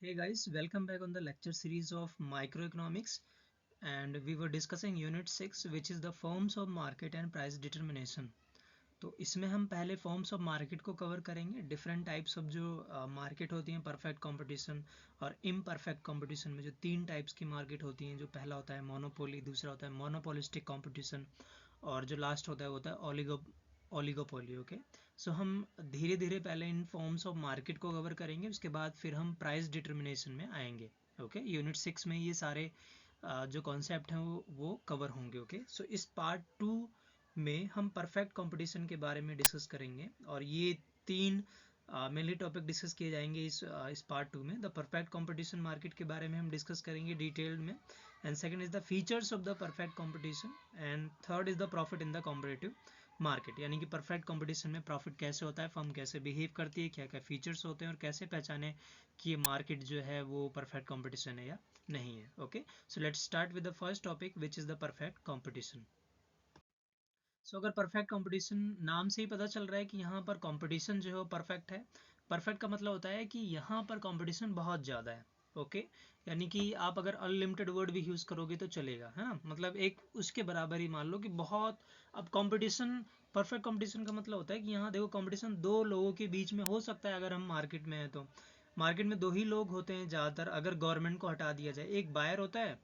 Hey guys, welcome back on the lecture series of microeconomics, and we were discussing unit 6 which is the forms of market and price determination. तो इसमें हम पहले forms of market को cover करेंगे, different types of जो market होती हैं, perfect competition और इम्परफेक्ट कंपटीशन में जो तीन टाइप्स की मार्केट होती हैं। जो पहला होता है मोनोपोली, दूसरा होता है मोनोपोलिस्टिक कंपटीशन और जो लास्ट होता है वो होता है ओलिगोपोली। ओके, सो हम धीरे धीरे पहले इन फॉर्म्स ऑफ मार्केट को कवर करेंगे, उसके बाद फिर हम प्राइस डिटर्मिनेशन में आएंगे। ओके, यूनिट 6 में ये सारे जो कॉन्सेप्ट हैं वो कवर होंगे। ओके, सो इस पार्ट 2 में हम परफेक्ट कंपटीशन के बारे में डिस्कस करेंगे और ये तीन मेनली टॉपिक डिस्कस किए जाएंगे इस पार्ट 2 में। द परफेक्ट कंपटीशन मार्केट के बारे में हम डिस्कस करेंगे डिटेल्ड में, and second is the features of the perfect competition, and third is the profit in the competitive market, यानी कि परफेक्ट कंपटीशन में प्रॉफिट कैसे होता है, फर्म कैसे बिहेव करती है, क्या क्या फीचर्स होते हैं और कैसे पहचाने कि ये मार्केट जो है वो परफेक्ट कंपटीशन है या नहीं है। Okay, so let's start with the first topic which is the perfect competition. So अगर परफेक्ट कंपटीशन, नाम से ही पता चल रहा है कि यहाँ पर कंपटीशन जो है वो परफेक्ट है। परफेक्ट का मतलब होता है कि यहाँ पर कंपटीशन बहुत ज़्यादा है। ओके, यानी कि आप अगर अनलिमिटेड वर्ड भी यूज़ करोगे तो चलेगा, है ना, मतलब एक उसके बराबर ही मान लो कि बहुत। अब कंपटीशन, परफेक्ट कंपटीशन का मतलब होता है कि यहाँ देखो कंपटीशन दो लोगों के बीच में हो सकता है। अगर हम मार्केट में हैं तो मार्केट में दो ही लोग होते हैं ज़्यादातर, अगर गवर्नमेंट को हटा दिया जाए। एक बायर होता है,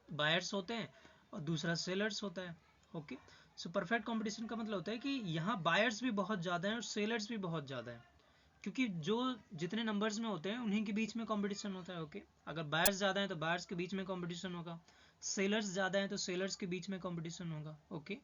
बायर्स होते हैं, और दूसरा सेलर्स होता है। ओके, सो परफेक्ट कंपटीशन का मतलब होता है कि यहाँ बायर्स भी बहुत ज़्यादा हैं और सेलर्स भी बहुत ज़्यादा हैं, क्योंकि जो जितने नंबर्स में होते हैं उन्हीं के बीच में कंपटीशन होता है। ओके, अगर बायर्स ज़्यादा हैं तो बायर्स के बीच में कंपटीशन होगा, सेलर्स ज़्यादा हैं तो सेलर्स के बीच में कंपटीशन होगा। ओके,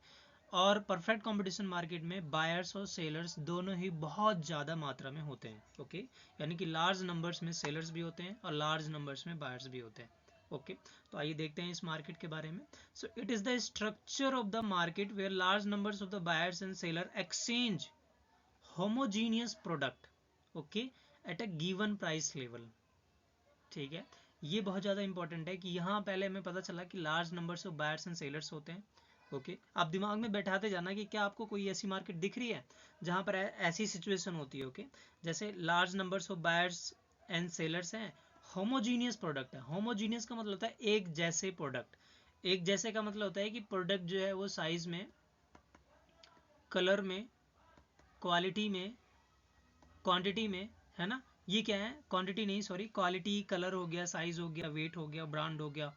और परफेक्ट कंपटीशन मार्केट में बायर्स और सेलर्स दोनों ही बहुत ज़्यादा मात्रा में होते हैं। ओके, यानी कि लार्ज नंबर्स में सेलर्स भी होते हैं और लार्ज नंबर्स में बायर्स भी होते हैं। ओके, तो आइए देखते हैं इस मार्केट के बारे में। So it is the structure of the market where large numbers of the buyers and seller exchange homogeneous product, okay, at a given price level. ठीक है, ये बहुत ज़्यादा इंपॉर्टेंट है कि यहाँ पहले हमें पता चला कि large numbers of buyers and sellers होते हैं। ओके, आप दिमाग में बैठाते जाना कि क्या आपको कोई ऐसी मार्केट दिख रही है जहाँ पर ऐसी सिचुएशन होती है। ओके, जैसे large numbers of buyers and sellers हैं, होमोजीनियस प्रोडक्ट है। होमोजीनियस का मतलब होता है एक जैसे प्रोडक्ट। एक जैसे का मतलब होता है कि प्रोडक्ट जो है वो साइज में, कलर में, क्वालिटी में, क्वांटिटी में, है ना। ये क्या है, क्वांटिटी नहीं, सॉरी, क्वालिटी, कलर हो गया, साइज हो गया, वेट हो गया, ब्रांड हो गया,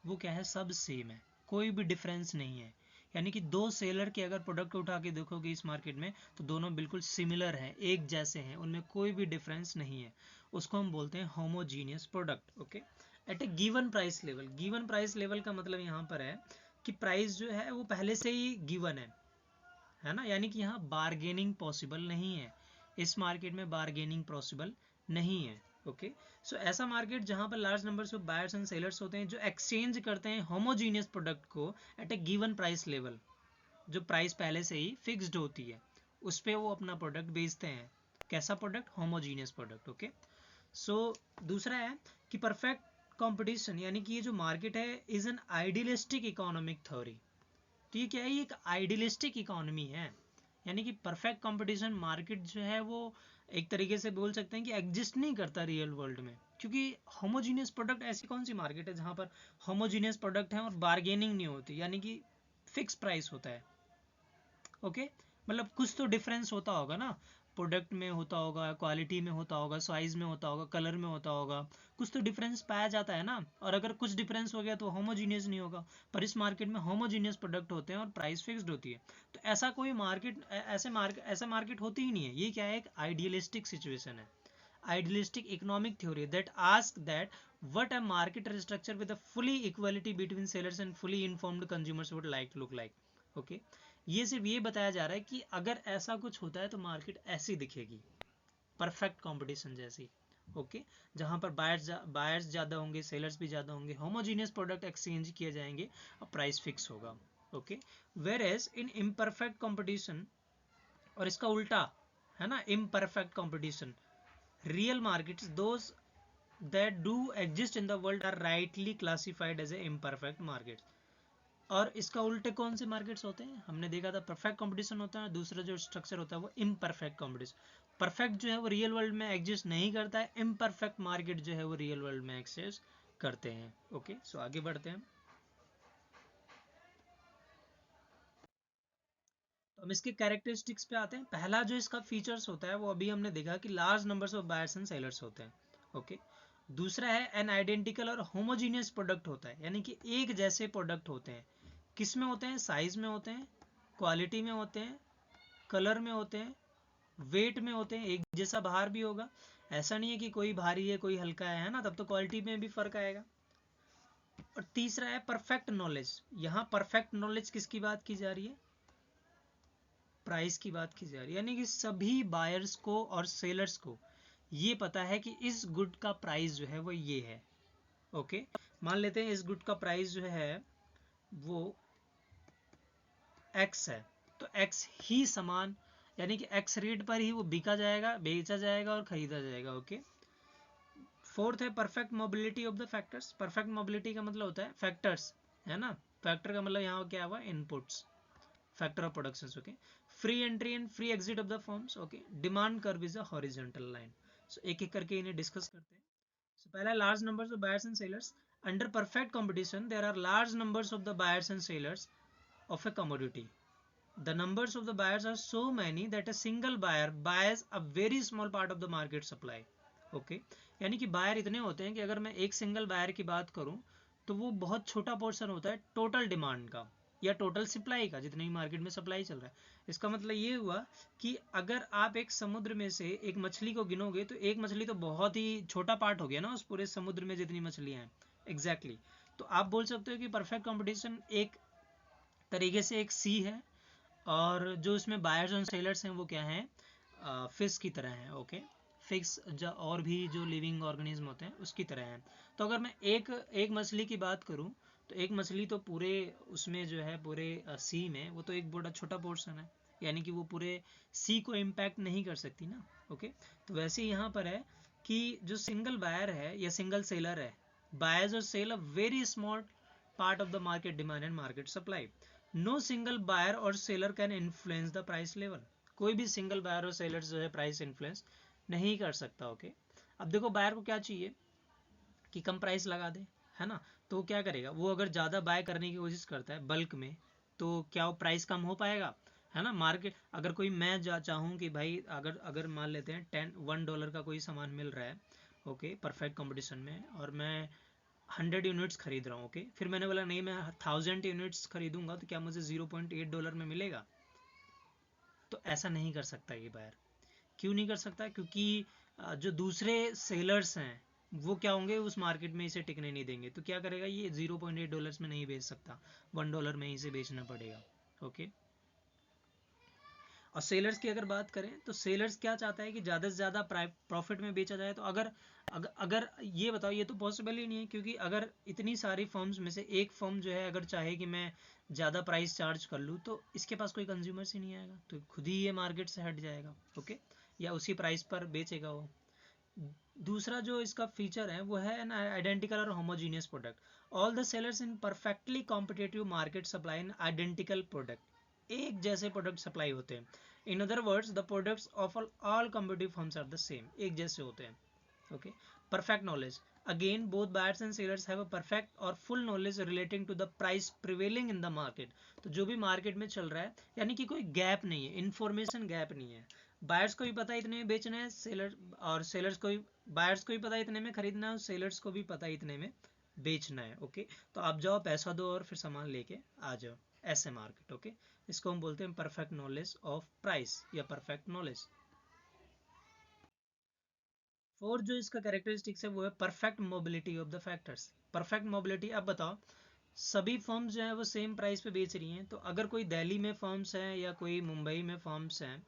वो क्या है, सब सेम है, कोई भी डिफरेंस नहीं है। यानी कि दो सेलर के अगर प्रोडक्ट उठा के देखोगे इस मार्केट में तो दोनों बिल्कुल सिमिलर हैं, एक जैसे हैं, उनमें कोई भी डिफरेंस नहीं है। उसको हम बोलते हैं homogeneous product. Okay, at a given price level. Given price level का मतलब यहाँ पर है कि प्राइस जो है वो पहले से ही गिवन है ना, यानी कि यहाँ बार्गेनिंग पॉसिबल नहीं है। इस मार्केट में बार्गेनिंग पॉसिबल नहीं है। ओके, सो ऐसा मार्केट जहाँ पर large number of buyers and sellers होते हैं जो एक्सचेंज करते हैं होमोजीनियस प्रोडक्ट को eight a given price level. जो प्राइस पहले से ही फिक्स्ड होती है उस पर वो अपना प्रोडक्ट बेचते हैं। कैसा प्रोडक्ट, होमोजीनियस प्रोडक्ट। ओके, सो दूसरा है कि परफेक्ट कंपटीशन, यानी कि ये जो मार्केट है is an idealistic economic theory. तो ये क्या है, ये एक आइडियलिस्टिक इकोनॉमी है, यानी कि परफेक्ट कंपटीशन मार्केट जो है वो एक तरीके से बोल सकते हैं कि एग्जिस्ट नहीं करता रियल वर्ल्ड में, क्योंकि होमोजीनियस प्रोडक्ट, ऐसी कौन सी मार्केट है जहाँ पर होमोजीनियस प्रोडक्ट है और बार्गेनिंग नहीं होती, यानी कि फिक्स प्राइस होता है। ओके, मतलब कुछ तो डिफरेंस होता होगा ना, प्रोडक्ट में होता होगा, क्वालिटी में होता होगा, साइज में होता होगा, कलर में होता होगा, कुछ तो डिफरेंस पाया जाता है ना। और अगर कुछ डिफरेंस हो गया तो होमोजीनियस नहीं होगा, पर इस मार्केट में होमोजीनियस प्रोडक्ट होते हैं और प्राइस फिक्स्ड होती है। तो ऐसा कोई मार्केट, ऐसा मार्केट होती ही नहीं है। ये क्या है, एक आइडियलिस्टिक सिचुएशन है, idealistic economic theory that asks that what a market structure with a fully equality between sellers and fully informed consumers would like to look like. Okay, ये सिर्फ ये बताया जा रहा है कि अगर ऐसा कुछ होता है तो मार्केट ऐसी दिखेगी, परफेक्ट कंपटीशन जैसी। ओके, जहां पर बायर्स ज़्यादा होंगे, सेलर्स भी ज़्यादा होंगे, होमोजीनियस प्रोडक्ट एक्सचेंज किए जाएंगे और प्राइस फिक्स होगा। Okay, whereas in imperfect competition, और इसका उल्टा है ना, imperfect competition, real markets, those that do exist in the world, are rightly classified as a imperfect markets. और इसका उल्टे कौन से मार्केट्स होते हैं, हमने देखा था परफेक्ट कंपटीशन होता है, दूसरा जो स्ट्रक्चर होता है वो इम्परफेक्ट कंपटीशन। परफेक्ट जो है वो रियल वर्ल्ड में एग्जिस्ट नहीं करता है, इम्परफेक्ट मार्केट जो है वो रियल वर्ल्ड में एग्जिस्ट करते हैं। ओके, सो आगे बढ़ते हैं। तो हम इसके कैरेक्टरिस्टिक्स पे आते हैं। पहला जो इसका फीचर्स होता है वो अभी हमने देखा कि large numbers of buyers and sellers होते हैं। ओके, दूसरा है एन आइडेंटिकल और होमोजीनियस प्रोडक्ट होता है, यानी कि एक जैसे प्रोडक्ट होते हैं। किस में होते हैं? साइज में होते हैं, क्वालिटी में होते हैं, कलर में होते हैं, वेट में होते हैं। एक जैसा बाहर भी होगा, ऐसा नहीं है कि कोई भारी है कोई हल्का है ना, तब तो क्वालिटी में भी फर्क आएगा। और तीसरा है परफेक्ट नॉलेज। यहाँ परफेक्ट नॉलेज किसकी बात की जा रही है? प्राइस की बात की जा रही है, यानी कि सभी बायर्स को और सेलर्स को ये पता है कि इस गुड का प्राइस जो है वो ये है। ओके, मान लेते हैं इस गुड का प्राइस जो है वो एक्स है, तो एक्स ही समान, यानी कि एक्स रेट पर ही वो बिका जाएगा, बेचा जाएगा और खरीदा जाएगा। ओके, फोर्थ है perfect mobility of the factors. Perfect mobility का मतलब होता है फैक्टर्स, है ना, फैक्टर का मतलब यहाँ क्या हुआ? Inputs, factor of production. Okay, free entry and free exit of the firms. Okay, demand curve is a horizontal line. So एक एक करके इन्हें डिस्कस करते हैं। सो पहला large numbers of buyers and sellers. Under perfect competition there are large numbers of the buyers and sellers of a commodity. The numbers of the buyers are so many that a single buyer buys a very small part of the market supply. Okay, यानी कि buyer इतने होते हैं कि अगर मैं एक single buyer की बात करूं तो वो बहुत छोटा पोर्शन होता है टोटल डिमांड का या टोटल सप्लाई का, जितने भी मार्केट में सप्लाई चल रहा है। इसका मतलब ये हुआ कि अगर आप एक समुद्र में से एक मछली को गिनोगे तो एक मछली तो बहुत ही छोटा पार्ट हो गया ना उस पूरे समुद्र में जितनी मछलियां हैं। एग्जैक्टली तो आप बोल सकते हो कि परफेक्ट कंपटीशन एक तरीके से एक सी है, और जो इसमें बायर्स और सेलर्स हैं वो क्या हैं? फिश की तरह हैं। ओके, फिश और भी जो लिविंग ऑर्गेनिज्म होते हैं उसकी तरह हैं। तो अगर मैं एक एक मछली की बात करूं तो एक मछली तो पूरे उसमें जो है पूरे सी में वो तो एक बड़ा छोटा पोर्शन है, यानी कि वो पूरे सी को इम्पैक्ट नहीं कर सकती ना। ओके, तो वैसे ही यहाँ पर है कि जो सिंगल बायर है या सिंगल सेलर है, बायर्स और sell a very small part of the market demand and market supply. No single buyer और seller can influence the price level. कोई भी सिंगल बायर और सेलर जो है प्राइस इन्फ्लुएंस नहीं कर सकता। ओके, अब देखो बायर को क्या चाहिए कि कम प्राइस लगा दे, है ना, तो वो क्या करेगा? वो अगर ज़्यादा बाय करने की कोशिश करता है बल्क में तो क्या वो प्राइस कम हो पाएगा? है ना, मार्केट अगर कोई मैं चाहूँ कि भाई अगर अगर मान लेते हैं $1 का कोई सामान मिल रहा है, ओके, परफेक्ट कंपटीशन में, और मैं 100 यूनिट्स खरीद रहा हूँ। ओके, फिर मैंने बोला नहीं मैं 1000 यूनिट्स खरीदूंगा, तो क्या मुझे $0.8 में मिलेगा? तो ऐसा नहीं कर सकता ये बायर। क्यों नहीं कर सकता? क्योंकि जो दूसरे सेलर्स हैं वो क्या होंगे, उस मार्केट में इसे टिकने नहीं देंगे। तो क्या करेगा ये? $0.8 में नहीं बेच सकता, $1 में ही इसे बेचना पड़ेगा। ओके, और सेलर्स की अगर बात करें तो सेलर्स क्या चाहता है कि ज़्यादा से ज़्यादा प्रॉफिट में बेचा जाए। तो अगर ये बताओ, ये तो पॉसिबल ही नहीं है, क्योंकि अगर इतनी सारी फर्म्स में से एक फर्म जो है अगर चाहे कि मैं ज़्यादा प्राइस चार्ज कर लूँ तो इसके पास कोई कंज्यूमर्स ही नहीं आएगा, तो खुद ही ये मार्केट से हट जाएगा। ओके, या उसी प्राइस पर बेचेगा वो। दूसरा जो इसका फीचर है वो है एन आइडेंटिकल और homogeneous product. All the sellers in perfectly competitive market supply in identical product. एक जैसे प्रोडक्ट सप्लाई होते हैं। In other words the products of all competitive firms are the same, एक जैसे होते हैं। Okay, perfect knowledge. Again, both buyers and sellers have a perfect और full knowledge relating to the price prevailing in the market. तो जो भी market में चल रहा है, यानी कि कोई गैप नहीं है, इंफॉर्मेशन गैप नहीं है। बायर्स को भी पता है इतने में बेचना है, सेलर और सेलर्स को भी, बायर्स को भी पता है इतने में खरीदना है और सेलर्स को भी पता है इतने में बेचना है। ओके, तो आप जाओ पैसा दो और फिर सामान लेके आ जाओ, ऐसे मार्केट। ओके, इसको हम बोलते हैं परफेक्ट नॉलेज ऑफ प्राइस या परफेक्ट नॉलेज। और जो इसका कैरेक्टरिस्टिक्स है वो है perfect mobility of the factors. Perfect mobility. अब बताओ, सभी फर्म्स जो है वो सेम प्राइस पे बेच रही हैं, तो अगर कोई दिल्ली में फर्म्स हैं या कोई मुंबई में फर्म्स हैं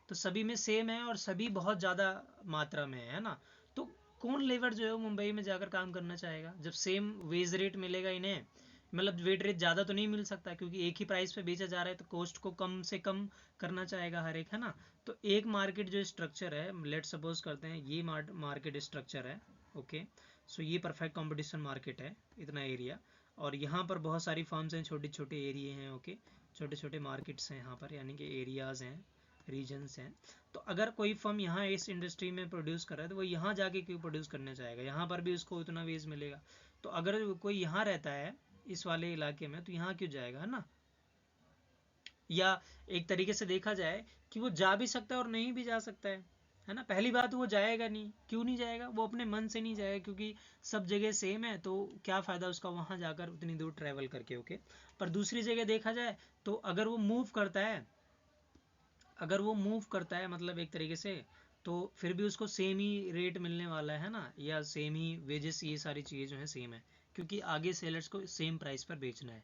तो सभी में सेम है और सभी बहुत ज़्यादा मात्रा में है ना, तो कौन लेबर जो है वो मुंबई में जाकर काम करना चाहेगा जब सेम वेज रेट मिलेगा इन्हें? मतलब वेट रेट ज़्यादा तो नहीं मिल सकता, क्योंकि एक ही प्राइस पे बेचा जा रहा है, तो कॉस्ट को कम से कम करना चाहेगा हर एक, है ना। तो एक मार्केट जो स्ट्रक्चर है, लेट सपोज करते हैं ये मार्केट स्ट्रक्चर है। ओके, सो ये परफेक्ट कंपटीशन मार्केट है, इतना एरिया, और यहाँ पर बहुत सारी फर्म्स हैं, छोटे छोटे एरिए हैं। ओके, छोटे छोटे मार्केट्स हैं यहाँ पर, यानी कि एरियाज़ हैं, रीजन्स हैं। तो अगर कोई फर्म यहाँ इस इंडस्ट्री में प्रोड्यूस कर रहा है तो वो यहाँ जाके क्यों प्रोड्यूस करना चाहेगा, यहाँ पर भी उसको उतना वेज मिलेगा। तो अगर कोई यहाँ रहता है इस वाले इलाके में तो यहाँ क्यों जाएगा, है ना। या एक तरीके से देखा जाए कि वो जा भी सकता है और नहीं भी जा सकता है ना। पहली बात वो जाएगा नहीं, क्यों नहीं जाएगा, वो अपने मन से नहीं जाएगा, क्योंकि सब जगह सेम है तो क्या फ़ायदा उसका वहाँ जाकर उतनी दूर ट्रैवल करके। ओके, पर दूसरी जगह देखा जाए तो अगर वो मूव करता है, मतलब एक तरीके से, तो फिर भी उसको सेम ही रेट मिलने वाला है ना, या सेम ही वेजेस, ये सारी चीज़ें जो है सेम है, क्योंकि आगे सेलर्स को सेम प्राइस पर बेचना है।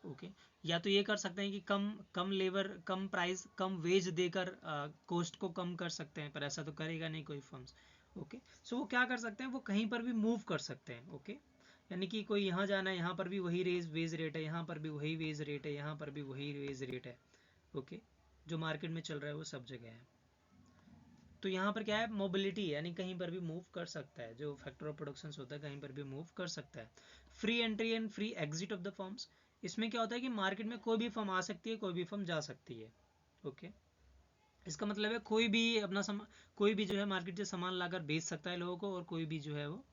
ओके, या तो ये कर सकते हैं कि कम कम लेबर, कम प्राइस, कम वेज देकर कॉस्ट को कम कर सकते हैं, पर ऐसा तो करेगा नहीं कोई फर्म्स। ओके, सो वो क्या कर सकते हैं, वो कहीं पर भी मूव कर सकते हैं। ओके, यानी कि कोई यहाँ जाना है, यहाँ पर भी वही वेज रेट है, यहाँ पर भी वही वेज रेट है, यहाँ पर भी वही वेज रेट है। ओके, जो मार्केट में चल रहा है वो सब जगह है। तो यहाँ पर क्या है, मोबिलिटी, यानी कहीं पर भी मूव कर सकता है, जो फैक्टर ऑफ प्रोडक्शन होता है कहीं पर भी मूव कर सकता है। Free entry and free exit of the firms, इसमें क्या होता है कि मार्केट में कोई भी फर्म आ सकती है, कोई भी फर्म जा सकती है। ओके, इसका मतलब है कोई भी जो है मार्केट से सामान लाकर बेच सकता है लोगों को, और कोई भी जो है वो,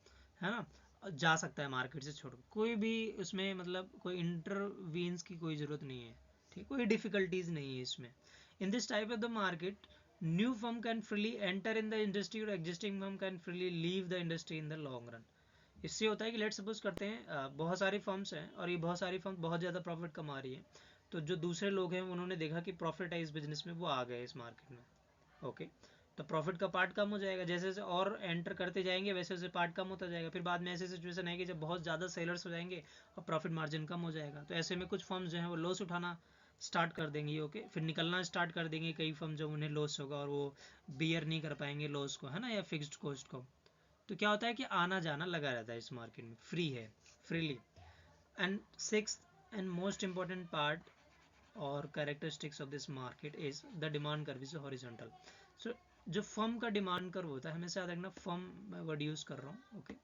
है ना, जा सकता है मार्केट से छोड़, कोई भी उसमें मतलब कोई इंटरवीन्स की कोई ज़रूरत नहीं है। ठीक, कोई डिफिकल्टीज नहीं है इसमें। In this type of the market new firm can freely enter in the industry और existing firm can freely leave the industry in the long run. इससे होता है कि लेट सपोज करते हैं बहुत सारी फर्म्स हैं और ये बहुत सारी फर्म्स बहुत ज़्यादा प्रॉफिट कमा रही है, तो जो दूसरे लोग हैं उन्होंने देखा कि प्रॉफिट है इस बिजनेस में, वो आ गए इस मार्केट में। ओके, तो प्रॉफिट का पार्ट कम हो जाएगा, जैसे जैसे और एंटर करते जाएंगे वैसे वैसे पार्ट कम होता जाएगा। फिर बाद में ऐसी सिचुएशन है कि जब बहुत ज़्यादा सेलर्स हो जाएंगे और प्रॉफिट मार्जिन कम हो जाएगा, तो ऐसे में कुछ फर्म्स जो हैं वो लॉस उठाना स्टार्ट कर देंगी। ओके, फिर निकलना स्टार्ट कर देंगे कई फर्म, जब उन्हें लॉस होगा और वो बियर नहीं कर पाएंगे लॉस को, है ना, या फिक्स्ड कॉस्ट को। तो क्या होता है कि आना जाना लगा रहता है इस मार्केट में, फ्री है, freely. And sixth and most important part और characteristics of this market is the demand curve is horizontal. So जो फर्म का डिमांड कर्व होता है, हमेशा याद रखना, फर्म मैं वर्ड यूज कर रहा हूँ। ओके,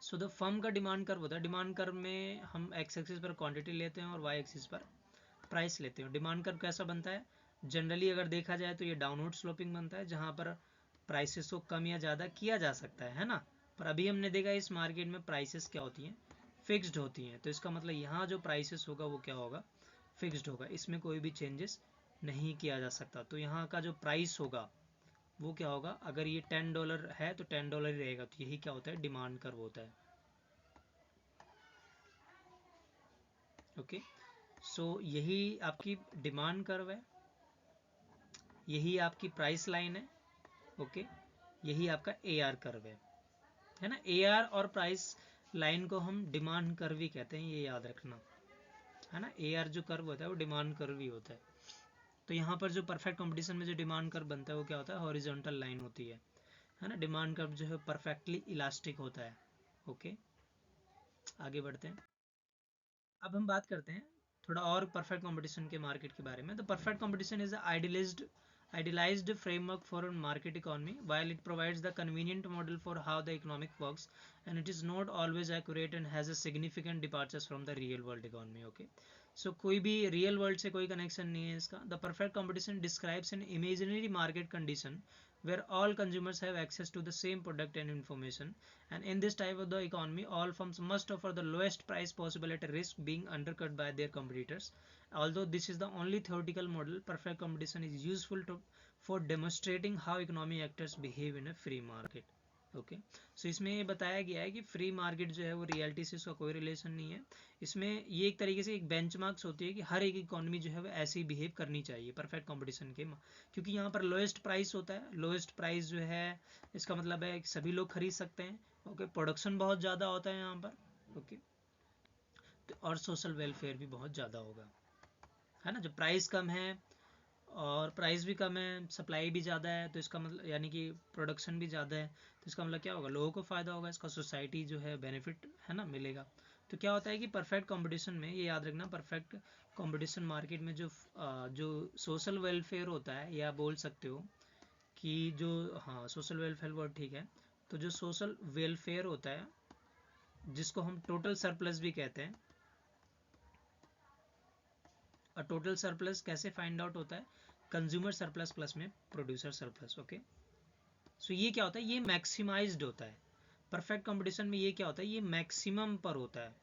सो द फर्म का डिमांड कर्व होता है, डिमांड कर्व में हम एक्स एक्सिस पर क्वांटिटी लेते हैं और वाई एक्सिस पर प्राइस लेते हैं। डिमांड कर्व कैसा बनता है, जनरली अगर देखा जाए तो ये डाउनवर्ड स्लोपिंग बनता है, जहाँ पर प्राइसेस को कम या ज़्यादा किया जा सकता है ना। पर अभी हमने देखा इस मार्केट में प्राइसेस क्या होती हैं, फिक्स्ड होती हैं। तो इसका मतलब यहाँ जो प्राइसेस होगा वो क्या होगा, फिक्स्ड होगा, इसमें कोई भी चेंजेस नहीं किया जा सकता। तो यहाँ का जो प्राइस होगा वो क्या होगा, अगर ये $10 है तो $10 ही रहेगा। तो यही क्या होता है, डिमांड कर्व होता है। ओके, सो यही आपकी डिमांड कर्व है, यही आपकी प्राइस लाइन है। ओके, यही आपका AR कर्व है ना। AR और प्राइस लाइन को हम डिमांड कर्व ही कहते हैं, ये याद रखना, है ना। AR जो कर्व होता है वो डिमांड कर्व ही होता है। तो यहाँ पर जो परफेक्ट कंपटीशन में जो डिमांड कर्व बनता है वो क्या होता है, हॉरिजॉन्टल लाइन होती है ना। डिमांड कर्व जो है परफेक्टली इलास्टिक होता है। ओके, आगे बढ़ते हैं। अब हम बात करते हैं थोड़ा और परफेक्ट कंपटीशन के मार्केट के बारे में। तो perfect competition is idealized framework for a market economy. While it provides the convenient model for how the economic works, and it is not always accurate and has a significant departures from the real world economy. Okay, so कोई भी real world से कोई connection नहीं है इसका. The perfect competition describes an imaginary market condition where all consumers have access to the same product and information, and in this type of the economy all firms must offer the lowest price possible at a risk being undercut by their competitors. Although this is the only theoretical model, perfect competition is useful for demonstrating how economic actors behave in a free market. Okay, so इसमें ये बताया गया है कि free market जो है वो reality से उसका कोई रिलेशन नहीं है। इसमें ये एक तरीके से एक बेंचमार्क्स होती है कि हर एक इकोनॉमी जो है वो ऐसे ही बिहेव करनी चाहिए परफेक्ट कंपटीशन के, क्योंकि यहाँ पर लोएस्ट प्राइस होता है। लोएस्ट प्राइस जो है इसका मतलब है कि सभी लोग खरीद सकते हैं। ओके, प्रोडक्शन बहुत ज़्यादा होता है यहाँ पर। ओके, तो और सोशल वेलफेयर भी बहुत ज़्यादा होगा, है ना। जब प्राइस कम है और प्राइस भी कम है, सप्लाई भी ज़्यादा है, तो इसका मतलब यानी कि प्रोडक्शन भी ज़्यादा है, तो इसका मतलब क्या होगा, लोगों को फ़ायदा होगा, इसका सोसाइटी जो है बेनिफिट, है ना, मिलेगा। तो क्या होता है कि परफेक्ट कंपटीशन में ये याद रखना, परफेक्ट कंपटीशन मार्केट में जो सोशल वेलफेयर होता है, या बोल सकते हो कि जो, हाँ, सोशल वेलफेयर वर्ड ठीक है। तो जो सोशल वेलफेयर होता है जिसको हम टोटल सरप्लस भी कहते हैं, और टोटल सरप्लस कैसे फाइंड आउट होता है, कंज्यूमर सरप्लस प्लस में प्रोड्यूसर सरप्लस। ओके, सो ये क्या होता है, ये मैक्सिमाइज्ड होता है। परफेक्ट कंपटीशन में ये क्या होता है, ये मैक्सिमम पर होता है।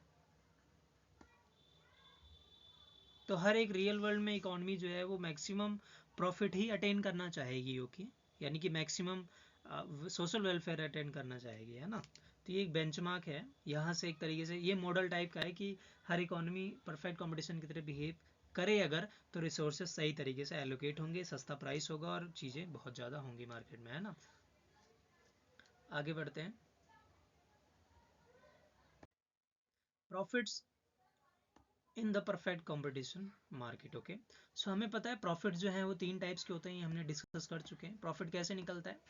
तो हर एक रियल वर्ल्ड में इकोनॉमी जो है वो मैक्सिमम प्रॉफिट ही अटेन करना चाहेगी। ओके, यानी कि मैक्सिमम सोशल वेलफेयर अटेन करना चाहेगी, है ना। तो ये एक बेंचमार्क है, यहाँ से एक तरीके से ये मॉडल टाइप का है कि हर इकोनॉमी परफेक्ट कंपटीशन की तरह बिहेव करे अगर, तो रिसोर्सेज सही तरीके से एलोकेट होंगे, सस्ता प्राइस होगा और चीज़ें बहुत ज़्यादा होंगी मार्केट में, है ना। आगे बढ़ते हैं। Profits in the perfect competition market. Okay, so हमें पता है प्रॉफिट जो है वो 3 टाइप्स के होते हैं, ये हमने डिस्कस कर चुके हैं। प्रॉफिट कैसे निकलता है,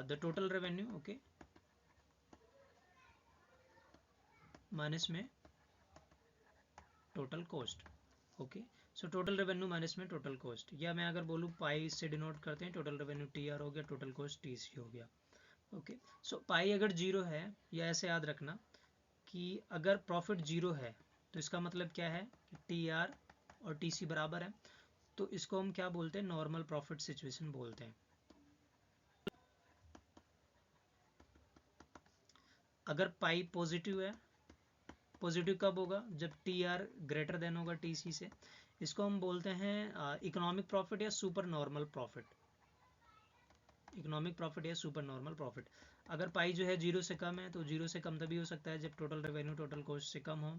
the total revenue, okay, minus में total cost. Okay, so total revenue minus में टोटल कॉस्ट, या मैं अगर बोलूँ पाई से डिनोट करते हैं, टोटल रेवेन्यू टी आर हो गया, टोटल कॉस्ट टी सी हो गया। ओके, सो पाई अगर जीरो है, या ऐसे याद रखना कि अगर प्रॉफिट जीरो है तो इसका मतलब क्या है कि टी आर और टी सी बराबर है, तो इसको हम क्या बोलते हैं, नॉर्मल प्रॉफिट सिचुएशन बोलते हैं। अगर पाई पॉजिटिव है, पॉजिटिव कब होगा, जब टी आर ग्रेटर देन होगा टी सी से, इसको हम बोलते हैं इकोनॉमिक प्रॉफिट या super normal profit. Economic profit या सुपर नॉर्मल प्रॉफिट। अगर पाई जो है जीरो से कम है, तो जीरो से कम तभी हो सकता है जब टोटल रेवेन्यू टोटल कॉस्ट से कम हो।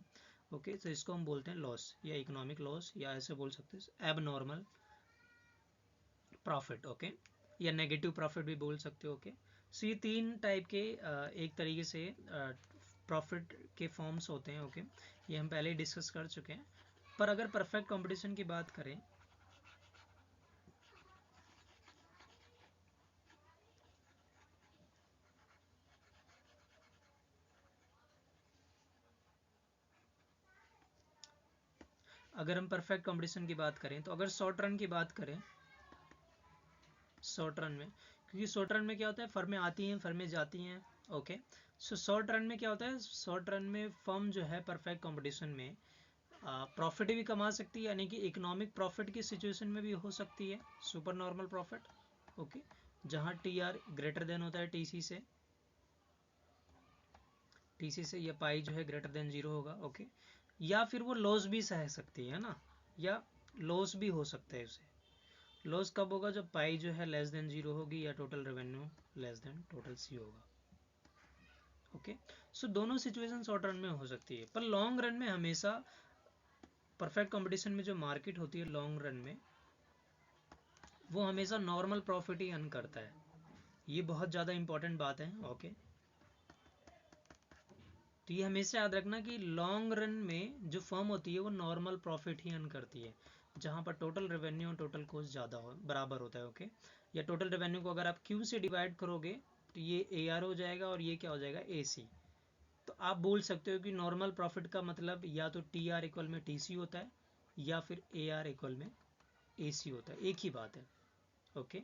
ओके, तो इसको हम बोलते हैं लॉस या इकोनॉमिक लॉस, या ऐसे बोल सकते हैं एब नॉर्मल प्रॉफिट। ओके, या नेगेटिव प्रॉफिट भी बोल सकते हो। ओके, सो ये 3 टाइप के एक तरीके से प्रॉफिट के फॉर्म्स होते हैं। ओके, ये हम पहले ही डिस्कस कर चुके हैं। पर अगर परफेक्ट कंपटीशन की बात करें, अगर हम परफेक्ट कंपटीशन की बात करें, तो अगर शॉर्ट रन की बात करें, शॉर्ट रन में, क्योंकि शॉर्ट रन में क्या होता है, फर्में आती हैं फर्में जाती हैं। ओके, सो शॉर्ट रन में क्या होता है, शॉर्ट रन में फर्म जो है परफेक्ट कंपटीशन में प्रॉफिट भी कमा सकती है, यानी कि इकोनॉमिक प्रॉफिट की सिचुएशन में भी हो सकती है, सुपर नॉर्मल प्रॉफिट। ओके, जहाँ टी आर ग्रेटर देन होता है टीसी से, टीसी से या पाई जो है ग्रेटर देन जीरो होगा। ओके, या फिर वो लॉस भी सह सकती है ना, या लॉस भी हो सकता है उसे। लॉस कब होगा, जब पाई जो है लेस देन जीरो होगी या total revenue less than total C होगा। ओके, सो दोनों सिचुएशन शॉर्ट रन में हो सकती है, पर लॉन्ग रन में हमेशा परफेक्ट कंपटीशन में जो मार्केट होती है लॉन्ग रन में, वो हमेशा नॉर्मल प्रॉफिट ही अर्न करता है। ये बहुत ज़्यादा इंपॉर्टेंट बात है। ओके, तो ये हमेशा याद रखना कि लॉन्ग रन में जो फर्म होती है वो नॉर्मल प्रॉफिट ही अर्न करती है, जहाँ पर टोटल रेवेन्यू और टोटल कॉस्ट ज़्यादा हो बराबर होता है। ओके, या टोटल रेवेन्यू को अगर आप क्यू से डिवाइड करोगे तो ये ए आर हो जाएगा और ये क्या हो जाएगा, ए सी। तो आप बोल सकते हो कि नॉर्मल प्रॉफिट का मतलब या तो टी आर इक्वल में टी सी होता है, या फिर ए आर इक्वल में ए सी होता है, एक ही बात है। ओके,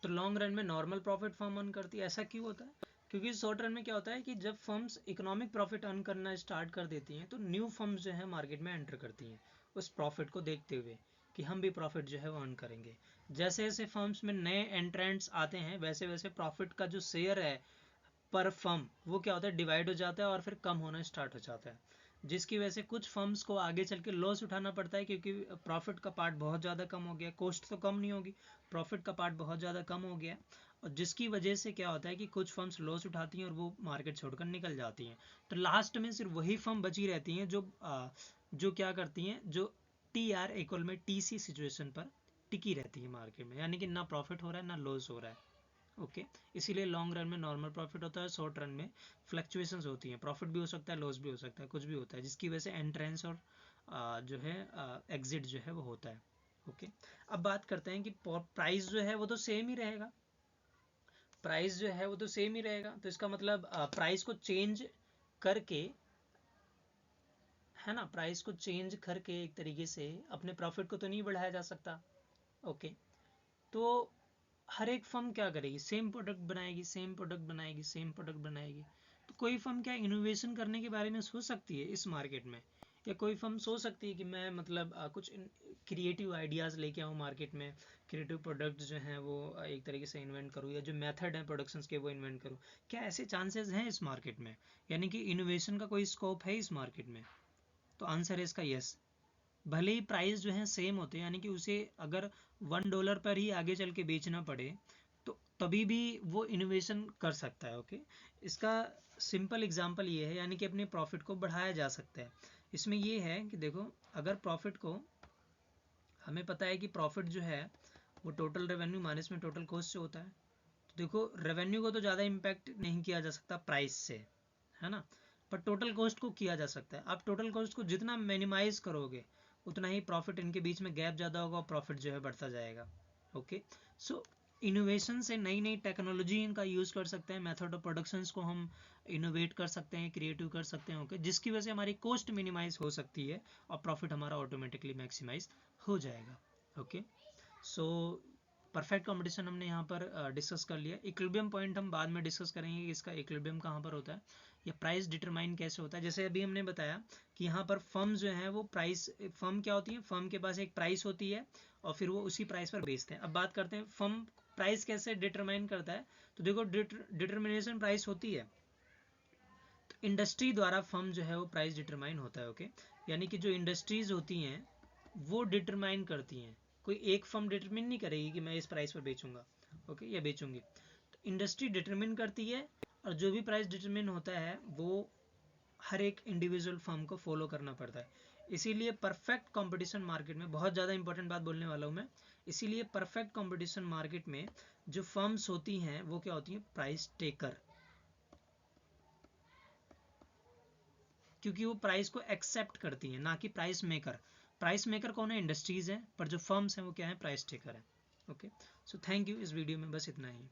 तो लॉन्ग रन में नॉर्मल प्रॉफिट फर्म अर्न करती है। ऐसा क्यों होता है, क्योंकि शॉर्ट रन में क्या होता है कि जब फर्म्स इकोनॉमिक प्रॉफिट अर्न करना स्टार्ट कर देती हैं, तो न्यू फर्म्स जो है मार्केट में एंटर करती हैं उस प्रॉफिट को देखते हुए कि हम भी प्रॉफिट जो है वो अर्न करेंगे। जैसे जैसे फर्म्स में नए एंट्रेंट्स आते हैं, वैसे वैसे प्रॉफिट का जो शेयर है पर फर्म, वो क्या होता है, डिवाइड हो जाता है और फिर कम होना स्टार्ट हो जाता है, जिसकी वजह से कुछ फर्म्स को आगे चल के लॉस उठाना पड़ता है, क्योंकि प्रॉफिट का पार्ट बहुत ज़्यादा कम हो गया, कॉस्ट तो कम नहीं होगी, प्रॉफिट का पार्ट बहुत ज़्यादा कम हो गया, और जिसकी वजह से क्या होता है कि कुछ फर्म्स लॉस उठाती हैं और वो मार्केट छोड़कर निकल जाती हैं। तो लास्ट में सिर्फ वही फर्म बची रहती हैं जो क्या करती हैं, जो टी आर इक्वल में टी सी सिचुएशन पर टिकी रहती है मार्केट में, यानी कि ना प्रॉफिट हो रहा है ना लॉस हो रहा है। ओके, इसीलिए लॉन्ग रन में नॉर्मल प्रॉफिट होता है, शॉर्ट रन में फ्लक्चुएशंस होती हैं, प्रॉफिट भी हो सकता है लॉस भी हो सकता है, कुछ भी होता है, जिसकी वजह से एंट्रेंस और जो है एग्जिट जो है वो होता है। ओके, अब बात करते हैं कि प्राइस जो है वो तो सेम ही रहेगा, प्राइस जो है वो तो सेम ही रहेगा, तो इसका मतलब प्राइस को चेंज करके, है ना, प्राइस को चेंज करके एक तरीके से अपने प्रॉफिट को तो नहीं बढ़ाया जा सकता। ओके, तो हर एक फर्म क्या करेगी, सेम प्रोडक्ट बनाएगी, सेम प्रोडक्ट बनाएगी, सेम प्रोडक्ट बनाएगी। तो कोई फर्म क्या इनोवेशन करने के बारे में सोच सकती है इस मार्केट में, या कोई फर्म सोच सकती है कि मैं मतलब कुछ क्रिएटिव आइडियाज़ लेके आऊँ मार्केट में, क्रिएटिव प्रोडक्ट्स जो हैं वो एक तरीके से इन्वेंट करूँ, या जो मेथड है प्रोडक्शंस के वो इन्वेंट करूँ। क्या ऐसे चांसेस हैं इस मार्केट में, यानी कि इनोवेशन का कोई स्कोप है इस मार्केट में? तो आंसर है इसका यस। भले ही प्राइस जो है सेम होते हैं, यानी कि उसे अगर $1 पर ही आगे चल के बेचना पड़े तो तभी भी वो इनोवेशन कर सकता है। ओके, इसका सिंपल एग्जांपल ये है, यानी कि अपने प्रॉफिट को बढ़ाया जा सकता है। इसमें ये है कि देखो, अगर प्रॉफिट को, हमें पता है कि प्रॉफिट जो है वो टोटल रेवेन्यू माइनस में टोटल कॉस्ट से होता है। तो देखो, रेवेन्यू को तो ज़्यादा इम्पैक्ट नहीं किया जा सकता प्राइस से, है ना, पर टोटल कॉस्ट को किया जा सकता है। आप टोटल कॉस्ट को जितना मिनिमाइज करोगे उतना ही प्रॉफिट, इनके बीच में गैप ज़्यादा होगा और प्रॉफिट जो है बढ़ता जाएगा। ओके, सो इनोवेशन से नई नई टेक्नोलॉजी इनका यूज़ कर सकते हैं, मेथड ऑफ प्रोडक्शंस को हम इनोवेट कर सकते हैं, क्रिएटिव कर सकते हैं। ओके, जिसकी वजह से हमारी कॉस्ट मिनिमाइज हो सकती है और प्रॉफिट हमारा ऑटोमेटिकली मैक्सिमाइज हो जाएगा। ओके, सो परफेक्ट कंपटीशन हमने यहाँ पर डिस्कस कर लिया। इक्विलिब्रियम पॉइंट हम बाद में डिस्कस करेंगे कि इसका इक्विलिब्रियम कहाँ पर होता है या प्राइस डिटरमाइन कैसे होता है। जैसे अभी हमने बताया कि यहाँ पर फर्म जो है वो प्राइस, फर्म क्या होती है, फर्म के पास एक प्राइस होती है और फिर वो उसी प्राइस पर बेचते हैं। अब बात करते हैं फर्म प्राइस कैसे डिटरमाइन करता है। तो देखो, डिटर्मिनेशन प्राइस होती है, तो इंडस्ट्री द्वारा फर्म जो है वो प्राइस डिटरमाइन होता है। ओके, यानी कि जो इंडस्ट्रीज होती हैं वो डिटरमाइन करती हैं, कोई एक फर्म डिटरमिन नहीं करेगी कि मैं इस प्राइस पर बेचूंगा, ओके, या बेचूंगी। तो इंडस्ट्री डिटरमिन करती है, और जो भी प्राइस डिटरमिन होता है वो हर एक इंडिविजुअल फर्म को फॉलो करना पड़ता है। इसीलिए परफेक्ट कंपटीशन मार्केट में, बहुत ज़्यादा इंपॉर्टेंट बात बोलने वाला हूँ मैं, इसीलिए परफेक्ट कंपटीशन मार्केट में जो फर्म्स होती हैं वो क्या होती हैं, प्राइस टेकर, क्योंकि वो प्राइस को एक्सेप्ट करती हैं, ना कि प्राइस मेकर। प्राइस मेकर कौन है, इंडस्ट्रीज है, पर जो फर्म्स हैं वो क्या है, प्राइस टेकर है। Okay, so thank you. इस वीडियो में बस इतना ही।